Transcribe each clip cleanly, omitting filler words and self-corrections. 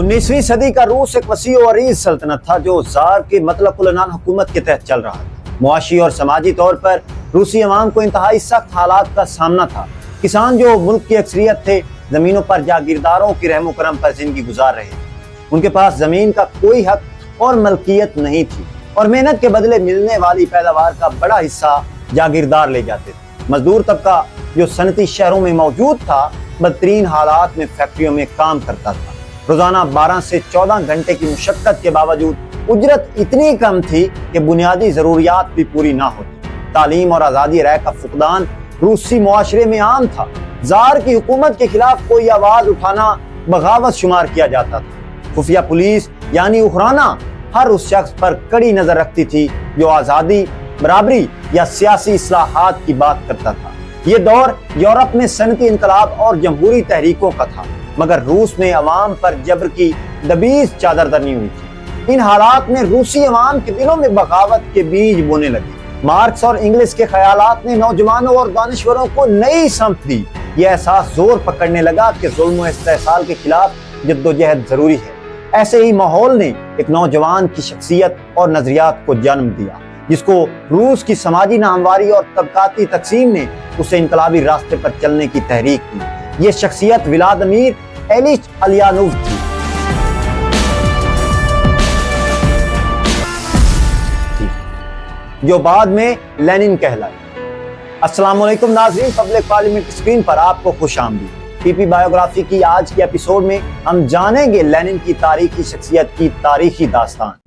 19वीं सदी का रूस एक वसी और अरीज सल्तनत था जो जार के मतलकुल-ए-नान हुकूमत के तहत चल रहा था। मुआशी और समाजी तौर पर रूसी अवाम को इंतहाई सख्त हालात का सामना था। किसान जो मुल्क की अक्सरियत थे, जमीनों पर जागीरदारों की रहमो करम पर जिंदगी गुजार रहे थे। उनके पास जमीन का कोई हक और मलकियत नहीं थी और मेहनत के बदले मिलने वाली पैदावार का बड़ा हिस्सा जागीरदार ले जाते थे। मजदूर तबका जो सनती शहरों में मौजूद था, बदतरीन हालात में फैक्ट्रियों में काम करता था। रोजाना 12 से 14 घंटे की मुशक्कत के बावजूद उजरत इतनी कम थी कि बुनियादी जरूरियात भी पूरी ना होती। तालीम और आज़ादी राय का फुकदान रूसी मुआशरे में आम था। जार की हुकूमत के खिलाफ कोई आवाज उठाना बगावत शुमार किया जाता था। खुफिया पुलिस यानी उखराना हर उस शख्स पर कड़ी नजर रखती थी जो आज़ादी, बराबरी या सियासी इस्लाहात की बात करता था। ये दौर यूरोप में सनती इनकलाब और जमहूरी तहरीकों का था, मगर रूस में अवाम पर जबर की दबीज चादर दरनी हुई थी। इन हालात में रूसी अवाम के दिलों में बगावत के बीज बोने लगे। मार्क्स और इंग्लिश के ख्यालात ने नौजवानों और दानिश्वरों को नई समत दी। यह एहसास जोर पकड़ने लगा कि जुल्म इस्तेहसाल के खिलाफ जद्दोजहद जरूरी है। ऐसे ही माहौल ने एक नौजवान की शख्सियत और नजरियात को जन्म दिया, जिसको रूस की समाजी नामवारी और तबकाती तकसीम ने उसे इनकलाबी रास्ते पर चलने की तहरीक दी। ये शख्सियत व्लादिमीर इलिच उलियानोव थी। जो बाद में लेनिन कहलाए। अस्सलाम वालेकुम नाज़रीन, पब्लिक पार्लियामेंट स्क्रीन पर आपको खुशामदीद। पीपी बायोग्राफी की आज के एपिसोड में हम जानेंगे लेनिन की तारीखी शख्सियत की तारीखी दास्तान।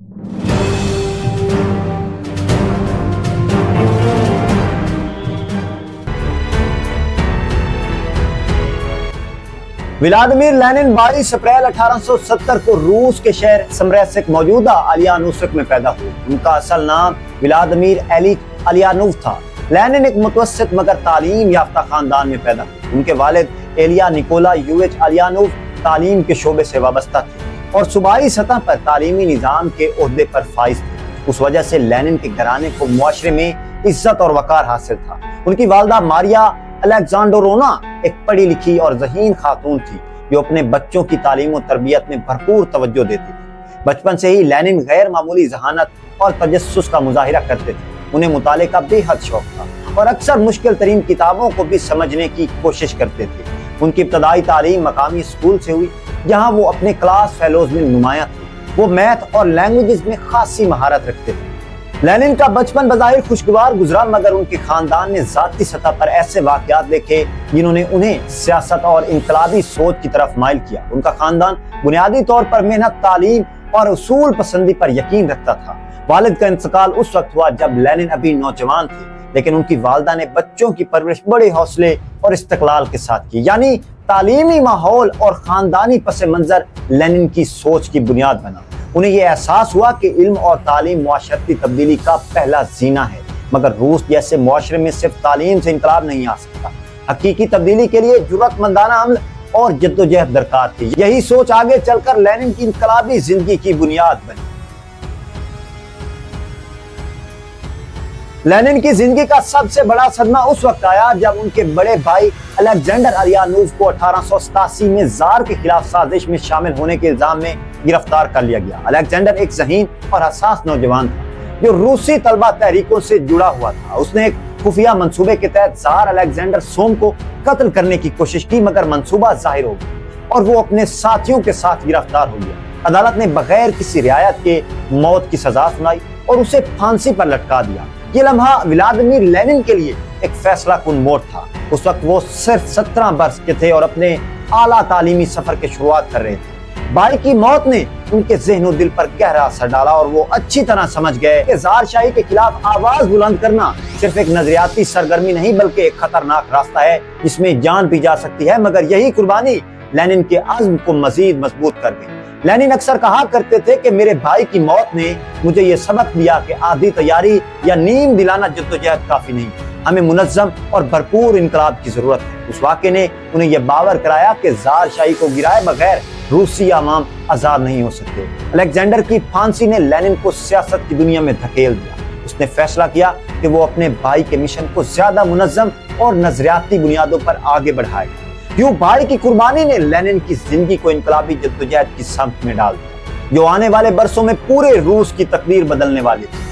व्लादिमीर लेनिन 22 अप्रैल 1870 को रूस के शहर समरैस्क मौजूदा उलियानोव्स्क में पैदा हुए। उनका असल नाम व्लादिमीर इलिच उलियानोव था। लेनिन एक मुतवस्सित मगर तालीम याफ्ता खानदान में पैदा हुए। उनके वालिद एलिया निकोलायुविच उलियानोव तालीम के शोबे से वाबस्ता थे और सूबाई सतह पर तालीमी निजाम के ओहदे पर फाइज थे। उस वजह से लेनिन के घराने को मुआशरे में इज्जत और वकार हासिल था। उनकी वालदा मारिया अलेक्जेंडरोना एक पढ़ी लिखी और ज़हीन खातून थी जो अपने बच्चों की तालीम और तरबियत में भरपूर तवज्जो देती थी। बचपन से ही लेनिन गैर मामूली जहानत और तजस्सुस का मुजाहिरा करते थे। उन्हें मुताले का बेहद शौक था और अक्सर मुश्किल तरीन किताबों को भी समझने की कोशिश करते थे। उनकी इब्तदाई तालीम मकामी स्कूल से हुई, जहाँ वो अपने क्लास फेलोज में नुमाया थे। वो मैथ और लैंग्वेजेस में खासी महारत रखते थे। लेनिन का बचपन बज़ाहिर खुशगवार गुजरा, मगर उनके खानदान ने ज़ाती सतह पर ऐसे वाक़यात देखे जिन्होंने उन्हें सियासत और इनकलाबी सोच की तरफ माइल किया। उनका खानदान बुनियादी तौर पर मेहनत, तालीम और उसूल पसंदी पर यकीन रखता था। वालिद का इंतकाल उस वक्त हुआ जब लेनिन अभी नौजवान थे, लेकिन उनकी वालदा ने बच्चों की परवरिश बड़े हौसले और इस्तक़लाल के साथ की। यानी तालीमी माहौल और खानदानी पस मंजर लेनिन की सोच की बुनियाद बना। उन्हें यह एहसास हुआ कि इल्म और तालीम मुआशरती तब्दीली का पहला जीना है, मगर रूस जैसे मुआशरे में सिर्फ तालीम से इनकलाब नहीं आ सकता। हकीकी तब्दीली के लिए जुर्रतमंदाना अमल और जद्दोजहद दरकार थी। यही सोच आगे चलकर लेनिन की इनकलाबी जिंदगी की बुनियाद बनी। लेनिन की जिंदगी का सबसे बड़ा सदमा उस वक्त आया जब उनके बड़े भाई अलेक्जेंडर उलियानोव को 1887 में जार के खिलाफ साजिश में शामिल होने के इल्जाम में गिरफ्तार कर लिया गया। अलेक्जेंडर एक ज़हीन और हसास नौजवान था जो रूसी तलबा तहरीकों से जुड़ा हुआ था। उसने एक खुफिया मंसूबे के तहत जार अलेक्जेंडर सोम को कत्ल करने की कोशिश की, मगर मंसूबा जाहिर हो गया और वो अपने साथियों के साथ गिरफ्तार हो गया। अदालत ने बगैर किसी रियायत के मौत की सजा सुनाई और उसे फांसी पर लटका दिया। ये लम्हा व्लादिमीर लेनिन के लिए एक फैसला कुन मोड़ था। उस वक्त वो सिर्फ 17 वर्ष के थे और अपने आला तालीमी सफर की शुरुआत कर रहे थे। भाई की मौत ने उनके ज़हन और दिल पर गहरा असर डाला और वो अच्छी तरह समझ गए कि ज़ारशाही के खिलाफ आवाज बुलंद करना सिर्फ एक नजरियाती सरगर्मी नहीं बल्कि एक खतरनाक रास्ता है जिसमें जान भी जा सकती है। मगर यही कुर्बानी लेनिन के अज़्म को मजीद मजबूत कर गई। लेनिन अक्सर कहा करते थे कि मेरे भाई की मौत ने मुझे ये सबक दिया कि आधी तैयारी या नींद दिलाना जद्दोजहद काफी नहीं, हमें मुनज़्ज़म और भरपूर इनकलाब की जरूरत है। उस वाक़े ने उन्हें यह बावर कराया कि ज़ारशाही को गिराए बगैर रूसी अवाम आजाद नहीं हो सकते। अलेक्जेंडर की फांसी ने लेनिन को सियासत की दुनिया में धकेल दिया। उसने फैसला किया कि वो अपने भाई के मिशन को ज्यादा मुनज़्ज़म और नजरियाती बुनियादों पर आगे बढ़ाएगा। یوں بھائی کی قربانی نے لینن کی زندگی کو انقلابی جدوجہد کی سمت میں ڈال دیا جو آنے والے برسوں میں پورے روس کی تقدیر بدلنے والی تھی۔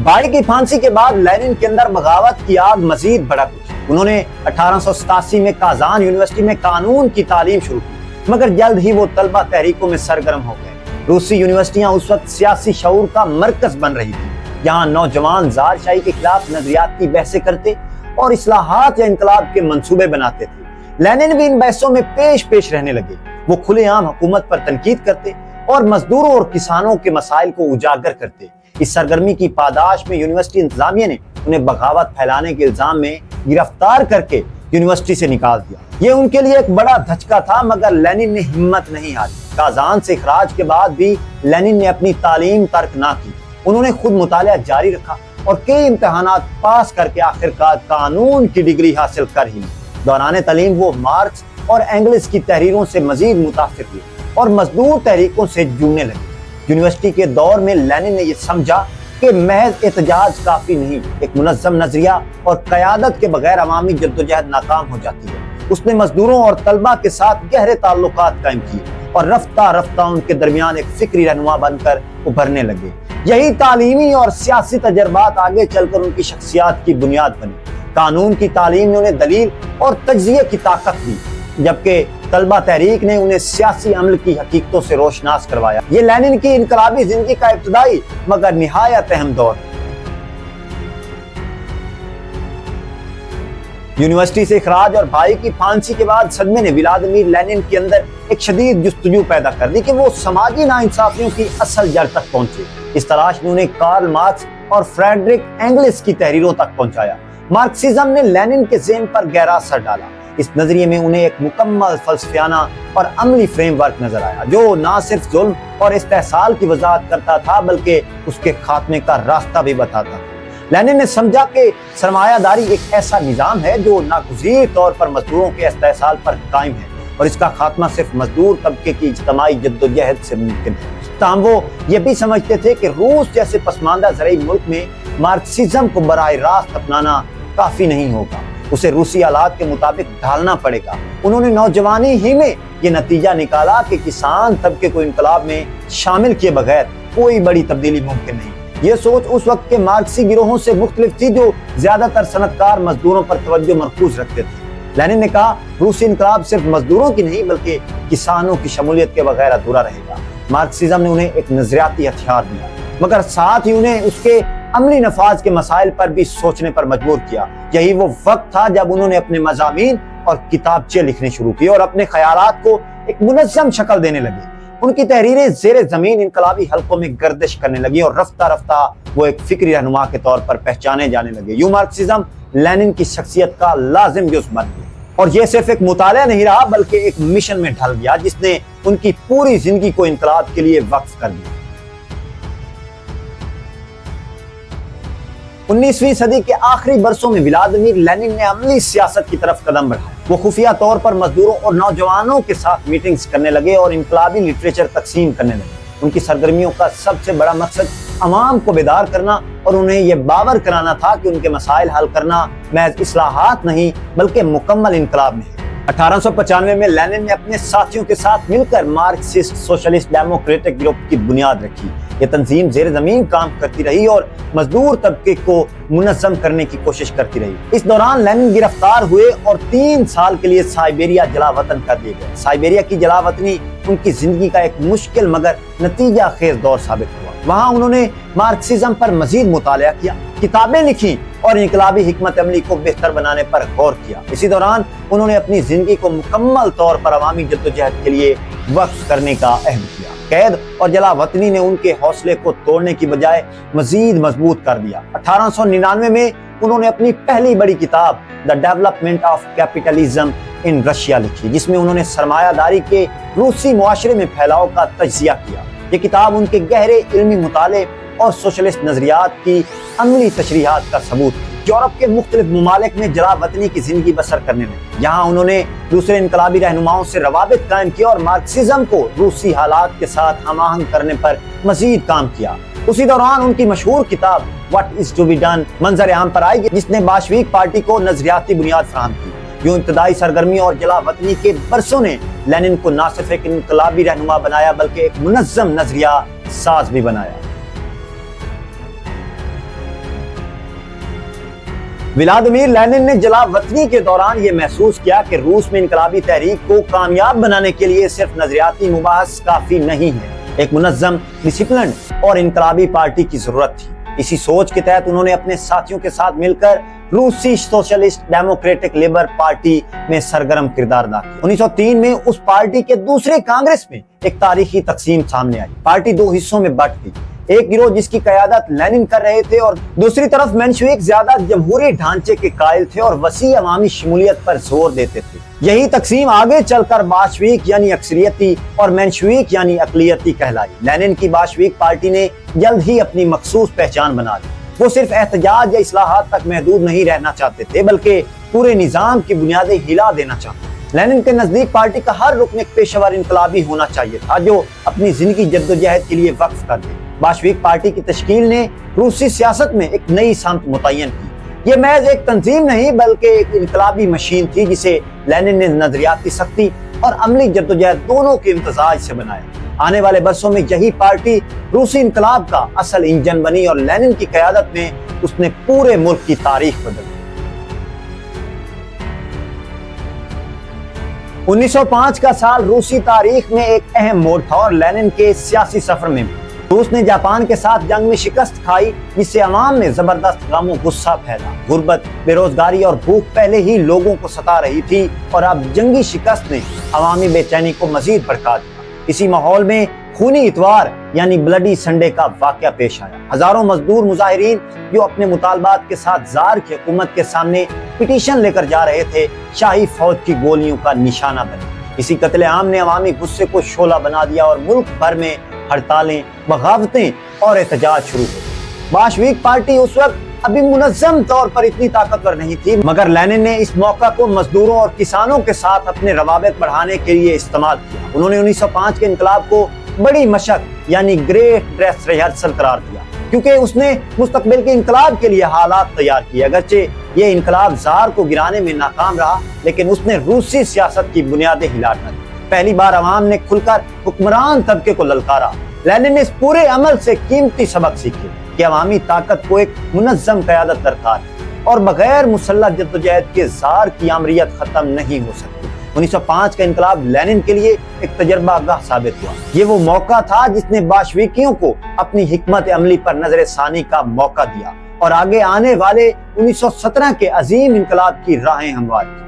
بھائی کی پھانسی کے بعد لینن کے اندر بغاوت کی آگ مزید بھڑک اٹھی۔ انہوں نے 1887 میں کازان یونیورسٹی میں قانون کی تعلیم شروع کی، مگر جلد ہی وہ طلبہ تحریکوں میں سرگرم ہو گئے۔ روسی یونیورسٹیاں اس وقت سیاسی شعور کا مرکز بن رہی تھی، جہاں نوجوان زار شاہی کے خلاف نظریاتی بحثیں کرتے اور اصلاحات یا انقلاب کے منصوبے بناتے تھے۔ لینن بھی ان بحثوں میں پیش رہنے لگے۔ وہ کھلے عام حکومت پر تنقید کرتے اور مزدوروں اور کسانوں کے مسائل کو اجاگر کرتے۔ اس سرگرمی کی پاداش میں یونیورسٹی انتظامیہ نے انہیں بغاوت پھیلانے کے الزام میں گرفتار کر کے یونیورسٹی سے نکال دیا۔ یہ ان کے لیے ایک بڑا دھچکا تھا، مگر لینن نے ہمت نہیں ہاری۔ کازان سے اخراج کے بعد بھی لینن نے اپنی تعلیم ترک نہ کی۔ انہوں نے خود مطالعہ جاری رکھا اور کئی امتحانات پاس کر کے آخرکار قانون کی ڈگری حاصل کر ہی لی۔ دوران تعلیم وہ مارکس اور اینگلس کی تحریروں سے مزید متاثر ہوئے اور مزدور تحریکوں سے جڑنے لگے۔ یونیورسٹی کے دور میں لینن نے یہ سمجھا کہ محض احتجاج کافی نہیں، ایک منظم نظریہ اور قیادت کے بغیر عوامی جدوجہد ناکام ہو جاتی ہے۔ اس نے مزدوروں اور طلبہ کے ساتھ گہرے تعلقات قائم کیے اور رفتہ رفتہ ان کے درمیان ایک فکری رہنما بن کر ابھرنے لگے۔ یہی تعلیمی اور سیاسی تجربات آگے چل کر ان کی شخصیات کی بنیاد بنی۔ قانون کی تعلیم نے انہیں دلیل اور تجزیے کی طاقت دی، جبکہ طلبہ تحریک نے انہیں سیاسی عمل کی حقیقتوں سے روشناس کروایا۔ یہ لینن کی انقلابی زندگی کا ابتدائی مگر نہایت اہم دور ہے۔ یونیورسٹی سے اخراج اور بھائی کی پھانسی کے بعد صدمے نے ولادیمیر لینن کے اندر ایک شدید جستجو پیدا کر دی کہ وہ سماجی ناانصافیوں کی اصل جڑ تک پہنچے۔ اس تلاش نے انہیں کارل مارکس اور فریڈرک اینگلس کی تحریروں تک پہنچایا۔ مارکسزم نے لینن کے ذہن پر گہرا اثر ڈالا۔ اس نظریے میں انہیں ایک مکمل فلسفیانہ اور عملی فریم ورک نظر آیا جو نہ صرف ظلم اور استحصال کی وضاحت کرتا تھا بلکہ اس کے خاتمے کا راستہ بھی بتاتا تھا۔ لینن نے سمجھا کہ سرمایہ داری ایک ایسا نظام ہے جو ناگزیر طور پر مزدوروں کے استحصال پر قائم ہے اور اس کا خاتمہ صرف مزدور طبقے کی اجتماعی جدوجہد سے ممکن ہے۔ تاہم وہ یہ بھی سمجھتے تھے کہ روس جیسے پسماندہ زرعی ملک میں مارکسزم کو براہ راست اپنانا کافی نہیں ہوگا، اسے روسی حالات کے مطابق ڈھالنا پڑے گا۔ انہوں نے نوجوانی ہی میں یہ نتیجہ نکالا کہ کسان طبقے کو انقلاب میں شامل کیے بغیر کوئی بڑی تبدیلی ممکن نہیں۔ یہ سوچ اس وقت کے مارکسی گروہوں سے مختلف تھی جو زیادہ تر صنعتکار مزدوروں پر توجہ مرکوز رکھتے تھے۔ لینن نے کہا روسی انقلاب صرف مزدوروں کی نہیں بلکہ کسانوں کی شمولیت کے بغیر ادھورا رہے گا۔ مارکسزم نے انہیں ایک نظریاتی ہتھیار دیا مگر ساتھ ہی انہیں اس کے عملی نفاذ کے مسائل پر بھی سوچنے پر مجبور کیا۔ یہی وہ وقت تھا جب انہوں نے اپنے مضامین اور کتابچے لکھنے شروع کیے اور اپنے خیالات کو ایک منظم شکل دینے لگے۔ ان کی تحریریں زیر زمین انقلابی حلقوں میں گردش کرنے لگی اور رفتہ رفتہ وہ ایک فکری رہنما کے طور پر پہچانے جانے لگے۔ یوں مارکسزم لینن کی شخصیت کا لازم جزو بن گیا اور یہ صرف ایک مطالعہ نہیں رہا بلکہ ایک مشن میں ڈھل گیا جس نے ان کی پوری زندگی کو انقلاب کے لیے وقف کر دیا۔ 19ویں صدی کے آخری برسوں میں ولادیمیر لینن نے عملی سیاست کی طرف قدم بڑھایا۔ وہ خفیہ طور پر مزدوروں اور نوجوانوں کے ساتھ میٹنگز کرنے لگے اور انقلابی لٹریچر تقسیم کرنے لگے۔ ان کی سرگرمیوں کا سب سے بڑا مقصد عوام کو بیدار کرنا اور انہیں یہ باور کرانا تھا کہ ان کے مسائل حل کرنا محض اصلاحات نہیں بلکہ مکمل انقلاب میں ہے۔ 1895 میں لینن نے اپنے ساتھیوں کے ساتھ مل کر مارکسسٹ سوشلسٹ ڈیموکریٹک گروپ کی بنیاد رکھی۔ یہ تنظیم زیر زمین کام کرتی رہی اور مزدور طبقے کو منظم کرنے کی کوشش کرتی رہی۔ اس دوران لینن گرفتار ہوئے اور 3 سال کے لیے سائبیریا جلا وطن کر دیے گئے۔ سائبیریا کی جلا وطنی ان کی زندگی کا ایک مشکل مگر نتیجہ خیز دور ثابت ہوا۔ وہاں انہوں نے مارکسزم پر مزید مطالعہ کیا، کتابیں لکھی اور انقلابی حکمت عملی کو بہتر بنانے پر غور کیا۔ اسی دوران انہوں نے اپنی زندگی کو مکمل طور پر عوامی جدوجہد کے لیے وقف کرنے کا عہد کیا۔ قید اور جلا وطنی نے ان کے حوصلے کو توڑنے کی بجائے مزید مضبوط کر دیا۔ 1899 میں انہوں نے اپنی پہلی بڑی کتاب the development of capitalism in Russia لکھی جس میں انہوں نے سرمایہ داری کے روسی معاشرے میں پھیلاؤ کا تجزیہ کیا۔ یہ کتاب ان کے گہرے علمی مطالعے اور سوشلسٹ نظریات کی عملی تشریحات کا ثبوت تھی۔ یورپ کے مختلف ممالک میں جلا وطنی کی زندگی بسر کرنے لگے۔ یہاں انہوں نے دوسرے انقلابی رہنماؤں سے روابط قائم کیا اور مارکسزم کو روسی حالات کے ساتھ ہم آہنگ کرنے پر مزید کام کیا۔ उसी दौरान उनकी मशहूर किताब what is to be done मंजर आम पर आई, जिसने बाशवीक पार्टी को नजरियाती बुनियाद फराहम की। यूं इब्तदाई सरगर्मी और जलावतनी के बरसों ने लेनिन को न सिर्फ एक इनकलाबी रहनुमा बनाया बल्कि एक मुनज़्ज़म नजरिया साज भी बनाया। व्लादिमीर लेनिन ने जलावतनी के दौरान ये महसूस किया कि रूस में इनकलाबी तहरीक को कामयाब बनाने के लिए सिर्फ नजरियाती मुबाहस काफी नहीं है, एक मुनज़्ज़म, डिसिप्लिन और इनकलाबी पार्टी की जरूरत थी। इसी सोच के तहत उन्होंने अपने साथियों के साथ मिलकर रूसी सोशलिस्ट डेमोक्रेटिक लेबर पार्टी में सरगर्म किरदार अदा किया। 1903 में उस पार्टी के दूसरे कांग्रेस में एक तारीखी तकसीम सामने आई। पार्टी दो हिस्सों में बट गई, एक गिरोह जिसकी क़यादत लेनिन कर रहे थे और दूसरी तरफ मेंशविक ज्यादा जमहूरी ढांचे के कायल थे और वसी अवामी शमूलियत पर जोर देते थे। यही तकसीम आगे चलकर बाशवीक यानी अक्सरियती और मेंशविक यानी अकलियती कहलाई। लेनिन की बाशवीक पार्टी ने जल्द ही अपनी मखसूस पहचान बना ली। वो सिर्फ एहतजाज या इस्लाहात तक महदूद नहीं रहना चाहते थे बल्कि पूरे निजाम की बुनियादें हिला देना चाहते थे। लेनिन के नजदीक पार्टी का हर रुकन एक पेशेवर इनकलाबी होना चाहिए था जो अपनी जिंदगी जद्दोजहद के लिए वक्फ कर दे। बाशवीक पार्टी की तश्कील ने रूसी सियासत में एक नई समत मुतय्यन की। ये महज एक तंजीम नहीं बल्कि एक इनकलाबी मशीन थी जिसे लेनिन ने नजरियाती सख्ती और अमली जद्दोजहद दोनों के इम्तजाज से बनाया। आने वाले बरसों में यही पार्टी रूसी इनकलाब का असल इंजन बनी और लेनिन की क़यादत में उसने पूरे मुल्क की तारीख बदल दी। 1905 का साल रूसी तारीख में एक अहम मोड़ था और लेनिन के सियासी सफर में रूस ने जापान के साथ जंग में शिकस्त खाई, जिससे अवाम में जबरदस्त गम और गुस्सा फैला। गुर्बत, बेरोजगारी और भूख पहले ही लोगों को सता रही थी और अब जंगी शिकस्त ने अवामी बेचैनी को मजीद भड़का दिया। इसी माहौल में खूनी इतवार यानी ब्लडी संडे का वाकया पेश आया। हजारों मजदूर मुजाहिरीन जो अपने मुतालबात के साथ जार की हुकूमत के सामने पिटीशन लेकर जा रहे थे, शाही फौज की गोलियों का निशाना बने। इसी कत्लेआम ने अवामी गुस्से को शोला बना दिया और मुल्क भर में हड़तालें, बगावतें और एहतजाज शुरू हो गए। बाशवीक पार्टी उस वक्त अभी मुनज़्ज़म तौर पर इतनी ताकतवर नहीं थी, मगर लेनिन ने इस मौका को मजदूरों और किसानों के साथ अपने रवाबित बढ़ाने के लिए इस्तेमाल किया। उन्होंने 1905 के इनकलाब को बड़ी मशक यानी ग्रेट ड्रेस रिहर्सल करार दिया, क्योंकि उसने मुस्तकबिल के इनकलाब के लिए हालात तैयार किए। अगरचे ये इनकलाब ज़ार को गिराने में नाकाम रहा, लेकिन उसने रूसी सियासत की बुनियादें हिला दी। पहली बार अवाम ने खुलकर हुक्मरान तबके को ललकारा। लेनिन ने इस पूरे अमल से कीमती सबक सीखे कि अवामी ताकत को एक मुनज़्ज़म क़यादत दरकार है और बगैर मुसल्लह जद्दोजहद के ज़ार की आमरियत खत्म नहीं हो सकती। 1905 का इनकलाब लेनिन के लिए एक तजर्बागाह साबित हुआ। ये वो मौका था जिसने बाशवीकियों को अपनी हिकमत अमली पर नजर सानी का मौका दिया और आगे आने वाले 1917 के अजीम इनकलाब की राहें हमवार की।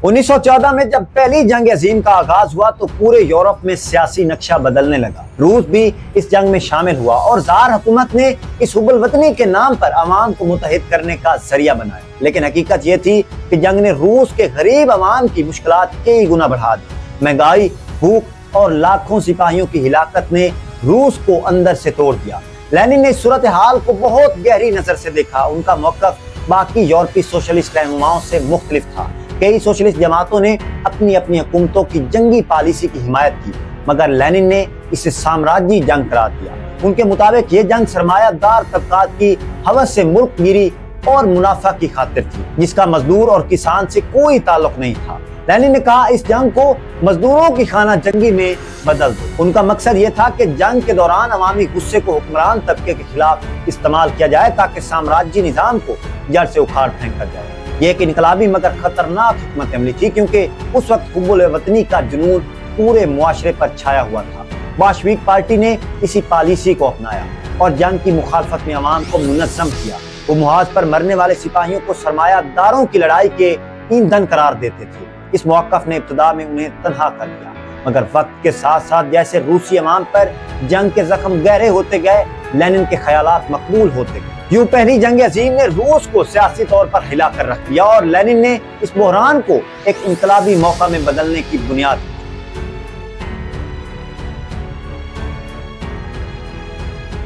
1914 में जब पहली जंग अजीम का आगाज हुआ तो पूरे यूरोप में सियासी नक्शा बदलने लगा। रूस भी इस जंग में शामिल हुआ और ज़ार हुकूमत ने इस हुब्बुल वतनी के नाम पर अवाम को मुत्तहिद करने का जरिया बनाया। लेकिन हकीकत ये थी कि जंग ने रूस के गरीब अवाम की मुश्किलात कई गुना बढ़ा दी। महंगाई, भूख और लाखों सिपाहियों की हिलाकत ने रूस को अंदर से तोड़ दिया। लेनिन ने सूरत हाल को बहुत गहरी नजर से देखा। उनका मौक़िफ़ बाकी यूरोपीय सोशलिस्ट रहनुमाओं से मुख्तलिफ था। कई सोशलिस्ट जमातों ने अपनी अपनी हुकूमतों की जंगी पॉलिसी की हिमायत की, मगर लेनिन ने इसे साम्राज्यी जंग करार दिया। उनके मुताबिक ये जंग सरमायादार तबकात की हवस से मुल्क गिरी और मुनाफा की खातिर थी, जिसका मजदूर और किसान से कोई ताल्लुक नहीं था। लेनिन ने कहा, इस जंग को मजदूरों की खाना जंगी में बदल दो। उनका मकसद ये था कि जंग के दौरान अवामी गुस्से को हुक्मरान तबके के खिलाफ इस्तेमाल किया जाए ताकि साम्राज्यी निजाम को जड़ से उखाड़ फेंक कर जाए। ये एक इनकलाबी मगर खतरनाक हिकमत अमली थी, क्योंकि उस वक्त हुब्बुल वतनी का जुनून पूरे मुआशरे पर छाया हुआ था। बाशवीक पार्टी ने इसी पॉलिसी को अपनाया और जंग की मुखालफत में अवाम को मुनज़्ज़म किया। वो मुहाज पर मरने वाले सिपाहियों को सरमायादारों की लड़ाई के ईंधन करार देते थे। इस मौक़िफ़ ने इब्तिदा में उन्हें तन्हा कर दिया, मगर वक्त के साथ साथ जैसे रूसी अवाम पर जंग के जख्म गहरे होते गए, लेनिन के ख्यालात मकबूल होते गए। यूं पहली जंग अजीम ने रूस को सियासी तौर पर हिला कर रख दिया और लेनिन ने इस बहरान को एक इनकलाबी मौका में बदलने की बुनियाद दी।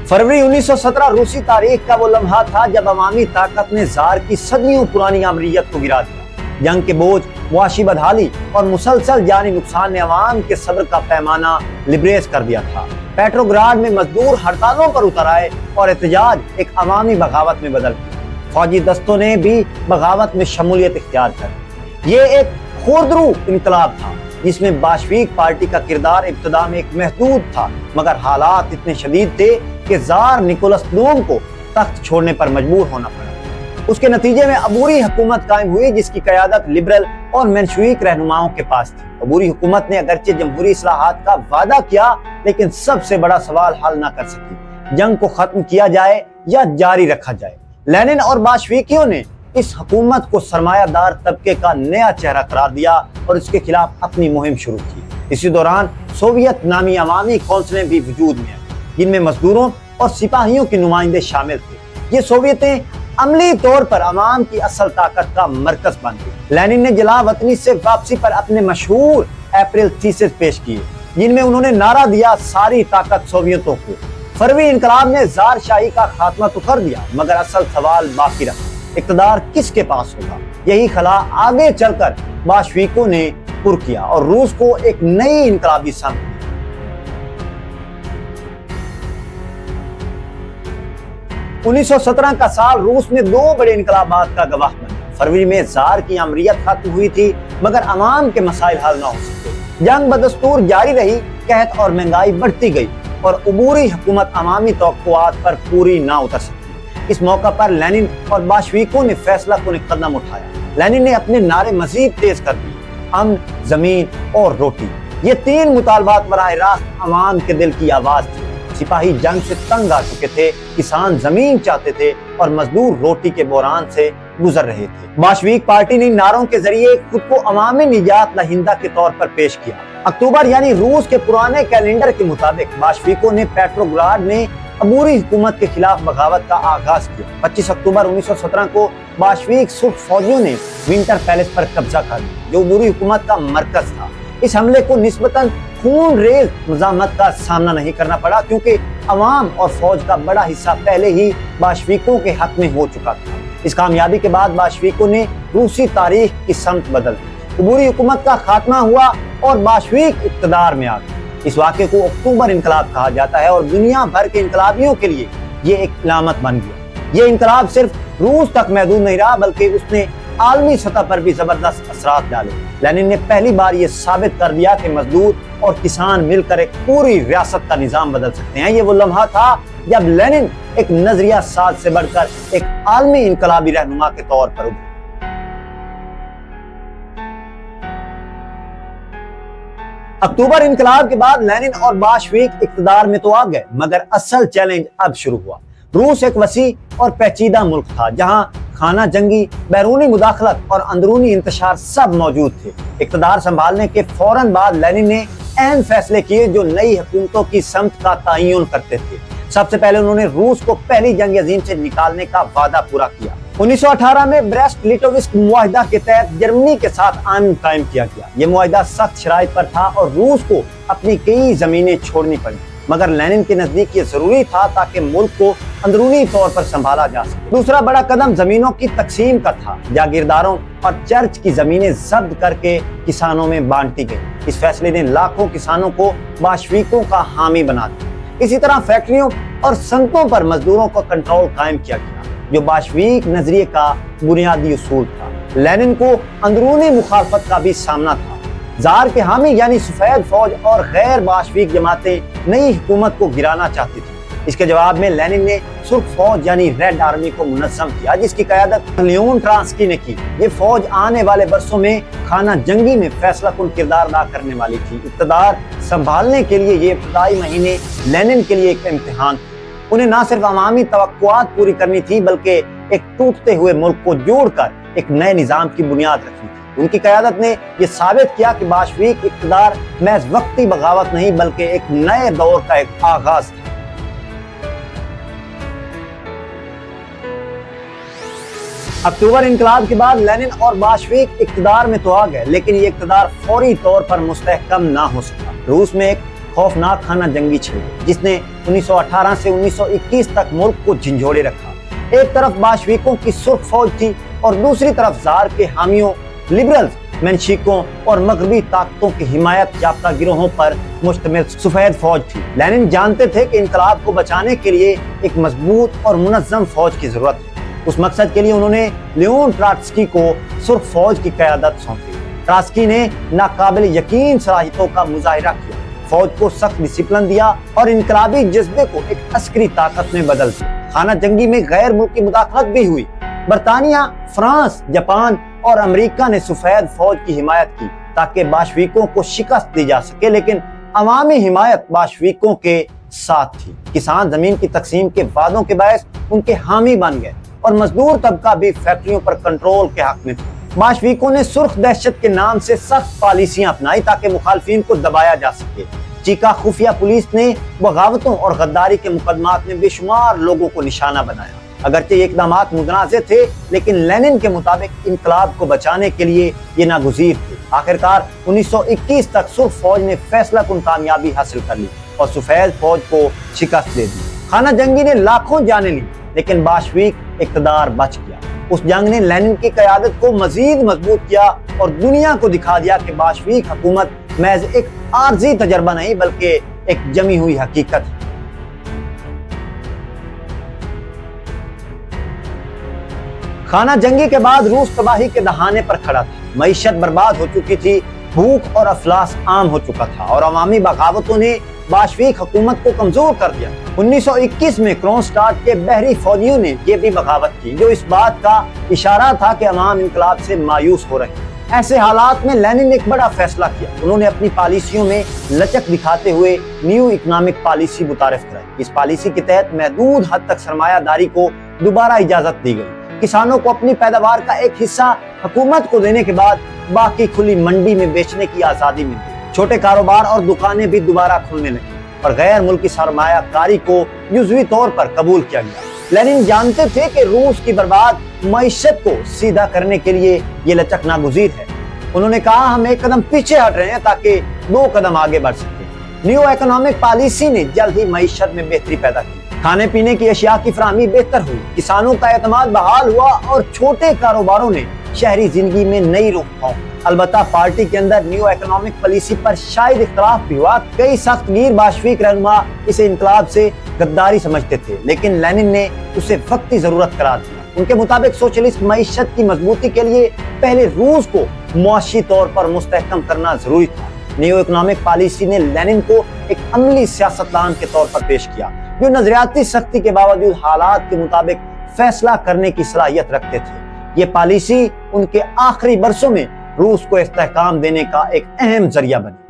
फरवरी 1917 रूसी तारीख का वो लम्हा था जब अवामी ताकत ने ज़ार की सदियों पुरानी आमरीयत को गिरा दिया। जंग के बोझ, मुआशी बदहाली और मुसलसल जानी नुकसान ने अवाम के सब्र का पैमाना लिबरेज कर दिया था। पेट्रोग्राड में मजदूर हड़तालों पर उतर आए और एहतजाज एक अवामी बगावत में बदल गया। फौजी दस्तों ने भी बगावत में शमूलियत इख्तियार कर। ये एक खुरदरू इनकलाब था जिसमें बाशवीक पार्टी का किरदार इब्तदा में एक महदूद था, मगर हालात इतने शदीद थे कि जार निकोलस दोम को तख्त छोड़ने पर मजबूर होना पड़ा। उसके नतीजे में अबूरी हुकूमत कायम हुई जिसकी क़यादत लिबरल और मेंशुइक रहनुमाओं के पास थी। अबूरी हुकूमत ने अगरचे जमहूरी इस्लाहात का वादा किया, लेकिन सबसे बड़ा सवाल हल ना कर सकी, जंग को खत्म किया जाए या जारी रखा जाए। लेनिन और बाशवीकियों ने इस हुकूमत को सरमायादार तबके का नया चेहरा करार दिया और इसके खिलाफ अपनी मुहिम शुरू की। इसी दौरान सोवियत नामी अवामी कौंसिलें भी वजूद में आई, जिनमें मजदूरों और सिपाहियों के नुमाइंदे शामिल थे। ये सोवियतें अमली तौर पर अवाम की असल ताकत का मरकज बन गई। लेनिन ने जला वतनी से वापसी पर अपने मशहूर अप्रैल थीसिस पेश किए, जिनमें उन्होंने नारा दिया, सारी ताकत सोवियतों को। फरवरी इनकलाब ने जार शाही का खात्मा तो कर दिया, मगर असल सवाल बाकी रहा, इक़्तिदार किसके पास होगा। यही खला आगे चलकर बाशवीकों ने पुर किया और रूस को एक नई इनकलाबी सनक 1917 का साल रूस में दो बड़े इनकलाबात का गवाह बना। फरवरी में जार की अमरीयत खत्म हुई थी, मगर अवाम के मसाइल हल न हो सके। जंग बदस्तूर जारी रही, कहत और महंगाई बढ़ती गई और अबूरी हुकूमत अवामी तवक्कुआत पर पूरी ना उतर सकी। इस मौका पर लेनिन और बाशवीकों ने फैसला कुन कदम उठाया। लेनिन ने अपने नारे मजीद तेज कर दिए, अमन, जमीन और रोटी। ये तीन मुतालबात बराह रास्त अवाम के दिल की आवाज थी। सिपाही जंग से तंग आ चुके थे, किसान जमीन चाहते थे और मजदूर रोटी के बहरान से गुजर रहे थे। बाशवीक पार्टी ने नारों के जरिए खुद को अवामी निजात दहिंदा के तौर पर पेश किया। अक्टूबर यानी रूस के पुराने कैलेंडर के मुताबिक बाशवीकों ने पेट्रोग्राड में अबूरी हुकूमत के खिलाफ बगावत का आगाज किया। 25 अक्टूबर 1917 को बाशवीक सुर्ख फौजियों ने विंटर पैलेस पर कब्जा कर लिया, जो अबूरी हुकूमत का मरकज था। इस हमले को निस्बतन खून रेज मज़ामत का सामना नहीं करना पड़ा, क्योंकि अवाम और फौज का बड़ा हिस्सा पहले ही बाशवीकों के हक में हो चुका था। इस कामयाबी के बाद बाशवीकों ने रूसी तारीख की समत बदल दी। अबूरी हुकूमत का खात्मा हुआ और बाशवीक इक़्तिदार में आ गए। इस वाक़े को अक्टूबर इनकलाब कहा जाता है और दुनिया भर के इनकलाबियों के लिए ये एक अलामत बन गया। ये इनकलाब सिर्फ रूस तक महदूद नहीं रहा, बल्कि उसने आलमी सतह पर भी जबरदस्त असरात डाले। लेनिन ने पहली बार ये साबित कर दिया कि मजदूर और किसान मिलकर एक पूरी रियासत का निजाम बदल सकते हैं। ये वो लम्हा था जब लेनिन एक नजरिया साज से बढ़कर एक आलमी इनकलाबी रहनुमा के तौर पर उभरे। अक्टूबर इनकलाब के बाद लेनिन और बाशवीक इक़्तिदार में तो आ गए, मगर असल चैलेंज अब शुरू हुआ। रूस एक वसी और पेचीदा मुल्क था, जहां खाना जंगी, बैरूनी मुदाखलत और अंदरूनी इंतशार सब मौजूद थे। इक़्तिदार संभालने के फौरन बाद लेनिन ने अहम फैसले किए जो नई हुकूमतों की समत का तयन करते थे। सबसे पहले उन्होंने रूस को पहली जंग अजीम से निकालने का वादा पूरा किया। 1918 में ब्रेस्ट लिटोविस्क मुआहिदा के तहत जर्मनी के साथ अमन कायम किया गया। ये मुआहिदा सख्त शराइत पर था और रूस को अपनी कई जमीनें छोड़नी पड़ी, मगर लेनिन के नजदीक ये जरूरी था ताकि मुल्क को अंदरूनी तौर पर संभाला जा सके। दूसरा बड़ा कदम जमीनों की तकसीम का था। जागीरदारों और चर्च की जमीनें जब्त करके किसानों में बांटी गई। इस फैसले ने लाखों किसानों को बाशवीकों का हामी बना दिया। इसी तरह फैक्ट्रियों और संतों पर मजदूरों का कंट्रोल कायम किया गया, जो बाशवीक नजरिए का बुनियादी उसूल था। लेनिन को अंदरूनी मुखालफत का भी सामना था। जार के हामी यानी सफेद फौज और गैर बाशवीक जमातें नई हुकूमत को गिराना चाहती थी। इसके जवाब में लेनिन ने सुर्ख फौज यानी रेड आर्मी को मुनज़्ज़म किया, जिसकी क़यादत लियोन ट्रांस्की ने की। ये फौज आने वाले बरसों में खाना जंगी में फैसला कुन किरदार अदा करने वाली थी। इक़्तिदार संभालने के लिए ये इब्तदाई महीने लेनिन के लिए एक इम्तिहान थे। उन्हें न सिर्फ अवामी तवक्कुआत पूरी करनी थी, बल्कि एक टूटते हुए मुल्क को जोड़कर एक नए निज़ाम की बुनियाद रखनी थी। उनकी क़यादत ने यह साबित किया कि बाशवीक इक़्तिदार महज वक्ती बगावत नहीं, बल्कि एक नए दौर का एक आगाज था। अक्टूबर इनकलाब के बाद लेनिन और बाशवीक इक़्तिदार में तो आ गए, लेकिन ये इक़्तिदार फौरी तौर पर मुस्तहकम ना हो सका। रूस में एक खौफनाक खाना जंगी छिड़ी, जिसने 1918 से 1921 तक मुल्क को झंझोड़े रखा। एक तरफ बाशवीकों की सुर्ख फौज थी और दूसरी तरफ जार के हामियों लिबरल्स, मेंशीकों और मगरबी ताकतों की हिमायत याफ्ता गिरोहों पर मुश्तमिल सफेद फौज थी। लेनिन जानते थे कि इंकलाब को बचाने के लिए एक मजबूत और मुनज़्ज़म फौज की जरूरत है। उस मकसद के लिए उन्होंने लियोन ट्रॉट्स्की को सुर्ख फौज की क़यादत सौंपी। ट्रॉट्स्की ने नाकाबिल यकीन सलाहियतों का मुजाहिरा किया, फौज को सख्त डिसिप्लिन दिया और इनकलाबी जज्बे को एक अस्करी ताकत में बदल दिया। खाना जंगी में गैर मुल्की मुदाखलत भी हुई। बरतानिया, फ्रांस, जापान और अमेरिका ने सफेद फौज की हिमायत की ताकि बाशवीकों को शिकस्त दी जा सके, लेकिन अवामी हिमायत बाशवीकों के साथ थी। किसान जमीन की तकसीम के वादों के बायस उनके हामी बन गए और मजदूर तबका भी फैक्ट्रियों पर कंट्रोल के हक में था। बाशवीकों ने सुर्ख दहशत के नाम से सख्त पॉलिसियां अपनाई ताकि मुखालफिन को दबाया जा सके। चीका खुफिया पुलिस ने बगावतों और गद्दारी के मुकदमात में बेशुमार लोगों को निशाना बनाया। अगरचे ये इकदामात मुतनाज़े थे, लेकिन लेनिन के मुताबिक इनकलाब को बचाने के लिए ये नागुज़ीर थे। आखिरकार 1921 तक सुर्ख फौज ने फैसलाकुन कामयाबी हासिल कर ली और सफेद फौज को शिकस्त दे दी। खाना जंगी ने लाखों जानें ली, लेकिन बाशवीक इक़्तिदार बच गया। उस जंग ने लेनिन की क़यादत को मजीद मजबूत किया और दुनिया को दिखा दिया कि बाशवीक हुकूमत महज एक आर्जी तजर्बा नहीं बल्कि एक जमी हुई हकीकत है। खाना जंगी के बाद रूस तबाही के दहाने पर खड़ा था। मईशत बर्बाद हो चुकी थी, भूख और अफलास आम हो चुका था और अवामी बगावतों ने बाशवीक हुकूमत को कमजोर कर दिया। 1921 में क्रोनस्टाड के बहरी फौजियों ने ये भी बगावत की, जो इस बात का इशारा था कि अवाम इनकलाब से मायूस हो रहे हैं। ऐसे हालात में लेनिन ने एक बड़ा फैसला किया। उन्होंने अपनी पॉलिसियों में लचक दिखाते हुए न्यू इकोनॉमिक पॉलिसी मुतारिफ कराई। इस पॉलिसी के तहत महदूद हद तक सरमायादारी को दोबारा इजाजत दी गई। किसानों को अपनी पैदावार का एक हिस्सा हुकूमत को देने के बाद बाकी खुली मंडी में बेचने की आजादी मिली। छोटे कारोबार और दुकानें भी दोबारा खुलने लगी और गैर मुल्की सरमायाकारी को जुज़वी तौर पर कबूल किया गया। लेनिन जानते थे कि रूस की बर्बाद मईशत को सीधा करने के लिए ये लचक नागुज़ीर है। उन्होंने कहा, हम एक कदम पीछे हट रहे हैं ताकि 2 कदम आगे बढ़ सके। न्यू इकोनॉमिक पॉलिसी ने जल्द ही मईशत में बेहतरी पैदा की। खाने पीने की अशिया की फराहमी बेहतर हुई, किसानों का एतमाद बहाल हुआ और छोटे कारोबारों ने शहरी जिंदगी में नई रुख पाई। अलबत्ता पार्टी के अंदर न्यू इकोनॉमिक पॉलिसी पर शायद इख्तलाफ भी हुआ। कई सख्तगीर बाशवीक रहनुमा इसे इनकलाब से गद्दारी समझते थे, लेकिन लेनिन ने उसे वक्ती जरूरत करार दिया। उनके मुताबिक सोशलिस्ट मईशत की मजबूती के लिए पहले रूस को मुआशी तौर पर मुस्तहकम करना जरूरी था। न्यू इकोनॉमिक पॉलिसी ने लेनिन को एक अमली सियासतदान के तौर पर पेश किया, जो नजरियाती सख्ती के बावजूद हालात के मुताबिक फैसला करने की सलाहियत रखते थे। ये पॉलिसी उनके आखिरी बरसों में रूस को इस्तेहकाम देने का एक अहम जरिया बनी।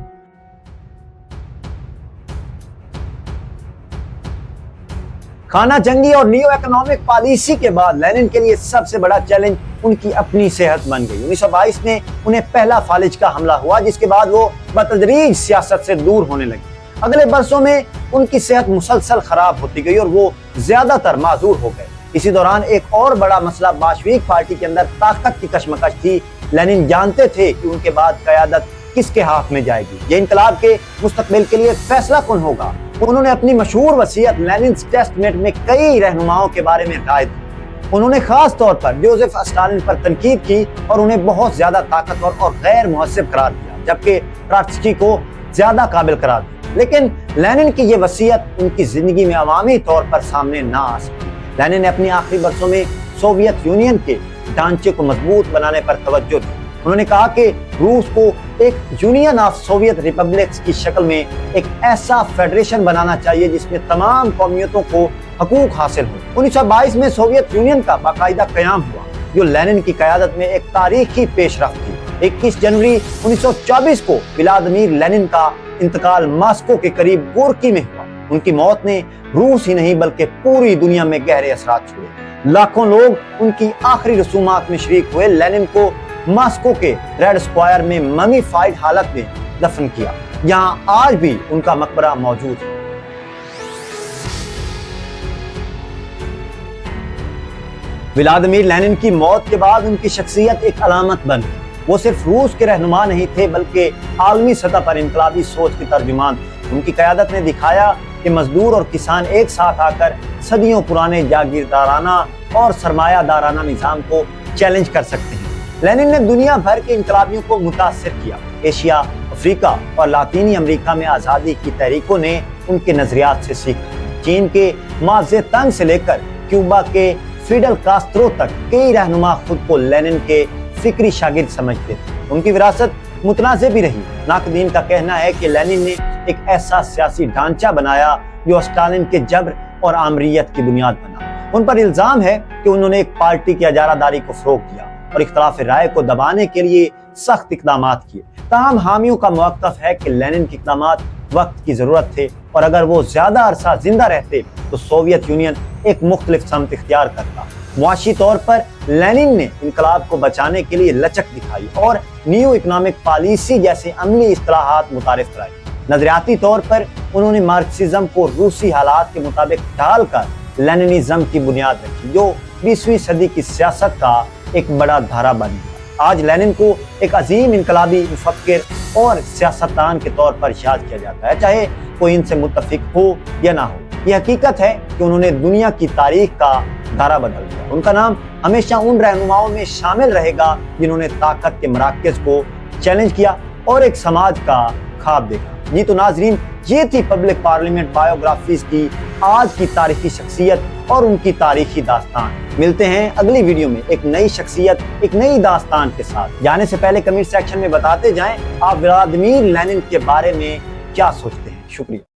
खाना जंगी और न्यू इकोनॉमिक पॉलिसी के बाद लेनिन के लिए सबसे बड़ा चैलेंज उनकी अपनी सेहत बन गई। 1922 में उन्हें पहला फालिज का हमला हुआ, जिसके बाद वो बतदरीज सियासत से दूर होने लगे। अगले बरसों में उनकी सेहत मुसलसल खराब होती गई और वो ज्यादातर माजूर हो गए। इसी दौरान एक और बड़ा मसला बाशवीक पार्टी के अंदर ताकत की कशमकश थी। लेनिन जानते थे कि उनके बाद क़यादत किसके हाथ में जाएगी, ये इनकलाब के मुस्तकबिल के लिए फैसला कौन होगा। उन्होंने अपनी मशहूर वसीयत लेनिन्स टेस्टमेंट में कई रहनुमाओं के बारे में राय दी। उन्होंने खास तौर पर जोसेफ स्टालिन पर तनकीद की और उन्हें बहुत ज्यादा ताकतवर और गैर मुहस्सिब करार दिया, जबकि ट्रॉट्स्की को ज्यादा काबिल करार दिया। लेकिन लेनिन की ये वसीयत उनकी जिंदगी में अवामी तौर पर सामने ना आ सकी। लेनिन ने अपनी आखिरी बरसों में सोवियत यूनियन के ढांचे को मजबूत बनाने पर तवज्जो दी। उन्होंने कहा कि रूस को एक यूनियन ऑफ सोवियत रिपब्लिक्स की शक्ल में एक ऐसा फेडरेशन बनाना चाहिए जिसमें तमाम कौमियतों को हकूक हासिल हो। 1922 में सोवियत यूनियन का बाकायदा कयाम हुआ, जो लेनिन की क़यादत में एक तारीखी पेशरफ्त थी। 21 जनवरी 1924 को व्लादिमीर लेनिन का इंतकाल मॉस्को के करीब गोर्की में हुआ। उनकी मौत ने रूस ही नहीं बल्कि पूरी दुनिया में गहरे असरात छोड़े। लाखों लोग उनकी आखिरी रसूमात में शरीक हुए। लेनिन को मॉस्को के रेड स्क्वायर में ममीफाइड हालत में दफन किया। यहाँ आज भी उनका मकबरा मौजूद है। व्लादिमीर लेनिन की मौत के बाद उनकी शख्सियत एक अलामत बन गई। वो सिर्फ रूस के रहनुमा नहीं थे बल्कि आलमी सतह पर इनकलाबी सोच के तर्जुमान थे। उनकी क़यादत ने दिखाया कि मजदूर और किसान एक साथ आकर सदियों पुराने जागीरदाराना और सरमायादाराना निज़ाम को चैलेंज कर सकते हैं। लेनिन ने दुनिया भर के इनकलाबियों को मुतासिर किया। एशिया, अफ्रीका और लातीनी अमेरिका में आज़ादी की तहरीकों ने उनके नजरियात से सीखा। चीन के माओ जेतुंग से लेकर क्यूबा के फिडेल कास्त्रो तक कई रहनुमा खुद को लेनिन के फिक्री शागिर्द समझते थे। उनकी विरासत मुतनाज़ भी रही। नाक़दीन का कहना है कि लेनिन ने एक ऐसा सियासी ढांचा बनाया जो स्टालिन के जबर और आमरीयत की बुनियाद बना। उन पर इल्जाम है कि उन्होंने एक पार्टी की इजारादारी को फरोग दिया और इख्तलाफ राय को दबाने के लिए सख्त इक़दामात किए। तमाम हामियों का मौक़िफ़ है कि लेनिन के इक़दामात वक्त की ज़रूरत थे और अगर वो ज़्यादा अरसा जिंदा रहते तो सोवियत यूनियन एक मुख्तलिफ समत इख्तियार करता। मुआशी तौर पर लेनिन ने इनकलाब को बचाने के लिए लचक दिखाई और न्यू इकोनॉमिक पॉलिसी जैसे अमली इस्लाहात मुतारिफ कराई। नजरियाती तौर पर उन्होंने मार्क्सिज्म को रूसी हालात के मुताबिक ढालकर लेनिनिज्म की बुनियाद रखी, जो 20वीं सदी की सियासत का एक बड़ा धारा बन गया। आज लेनिन को एक अजीम इनकलाबी मुफक्किर और सियासतदान के तौर पर याद किया जाता है, चाहे कोई इनसे मुत्तफिक हो या ना हो। यह हकीकत है कि उन्होंने दुनिया की तारीख का धारा बदल दिया। उनका नाम हमेशा उन रहनुमाओं में शामिल रहेगा जिन्होंने ताकत के मराकज़ को चैलेंज किया और एक समाज का ख्वाब देखा। जी तो नाजरीन, ये थी पब्लिक पार्लियामेंट बायोग्राफीज की आज की तारीखी शख्सियत और उनकी तारीखी दास्तान। मिलते हैं अगली वीडियो में एक नई शख्सियत, एक नई दास्तान के साथ। जाने से पहले कमेंट सेक्शन में बताते जाएं आप व्लादिमीर लेनिन के बारे में क्या सोचते हैं। शुक्रिया।